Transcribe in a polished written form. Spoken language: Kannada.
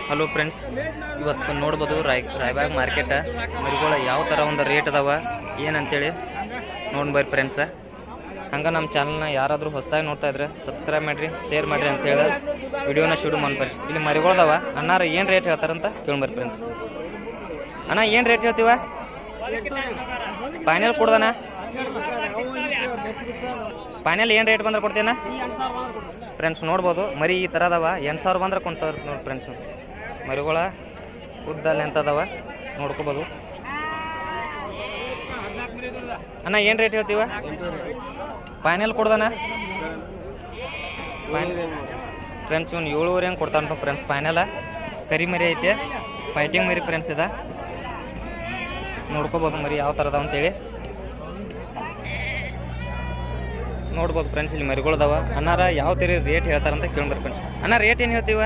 ಹಲೋ ಫ್ರೆಂಡ್ಸ್, ಇವತ್ತು ನೋಡ್ಬೋದು ರಾಯಬಾಗ್ ಮಾರ್ಕೆಟ್ ಮರಿಗಳು ಯಾವ ಥರ ಒಂದು ರೇಟ್ ಅದಾವ ಏನಂತೇಳಿ ನೋಡ್ಬರ್ರಿ ಫ್ರೆಂಡ್ಸ. ಹಂಗೆ ನಮ್ಮ ಚಾನಲ್ನ ಯಾರಾದರೂ ಹೊಸದಾಗಿ ನೋಡ್ತಾ ಇದ್ರೆ ಸಬ್ಸ್ಕ್ರೈಬ್ ಮಾಡಿರಿ, ಶೇರ್ ಮಾಡಿರಿ ಅಂತೇಳಿ ವಿಡಿಯೋನ ಶುರು ಮಾಡ್ಬರ್ರಿ. ಇಲ್ಲಿ ಮರಿಗಳದಾವ. ಅಣ್ಣಾರ ಏನು ರೇಟ್ ಹೇಳ್ತಾರಂತ ಕೇಳ್ಬರ್ರಿ ಫ್ರೆಂಡ್ಸ್. ಅಣ್ಣ ಏನು ರೇಟ್ ಹೇಳ್ತೀವ? ಫೈನಲ್ ಕೊಡ್ದಣ್ಣ? ಫೈನಲ್ ಏನು ರೇಟ್ ಬಂದ್ರೆ ಕೊಡ್ತೀನ ಫ್ರೆಂಡ್ಸ್? ನೋಡ್ಬೋದು ಮರಿ ಈ ಥರ ಅದಾವ. 8,000 ಬಂದ್ರೆ ಕೊಂತಾರೆ ನೋಡಿ ಫ್ರೆಂಡ್ಸ್. ಮರಿಗಳ ಉದ್ದಲ್ಲಿ ಎಂತದವ ನೋಡ್ಕೋಬೋದು. ಅಣ್ಣ ಏನು ರೇಟ್ ಹೇಳ್ತೀವ? ಫೈನಲ್ ಕೊಡ್ದಣ್ಣ? ಫ್ರೆಂಡ್ಸ್ ಇವ್ನು 7,500 ಹೆಂಗೆ ಕೊಡ್ತಾನಂತ ಫ್ರೆಂಡ್ಸ್. ಫೈನಲ್ ಕರಿ ಮರಿ ಐತೆ, ಫೈಟಿಂಗ್ ಮರಿ ಫ್ರೆಂಡ್ಸ್. ಇದೆ ನೋಡ್ಕೋಬೋದು ಮರಿ ಯಾವ ಥರ ಅದಾವ ಅಂತೇಳಿ ನೋಡ್ಬೋದು ಫ್ರೆಂಡ್ಸ್. ಇಲ್ಲಿ ಮರಿಗಳದಾವ. ಅಣ್ಣಾರ ಯಾವ ಥರ ರೇಟ್ ಹೇಳ್ತಾರಂತ ಕೇಳ್ಬರ್ರಿ ಫ್ರೆಂಡ್ಸ್. ಅಣ್ಣ ರೇಟ್ ಏನು ಹೇಳ್ತೀವ?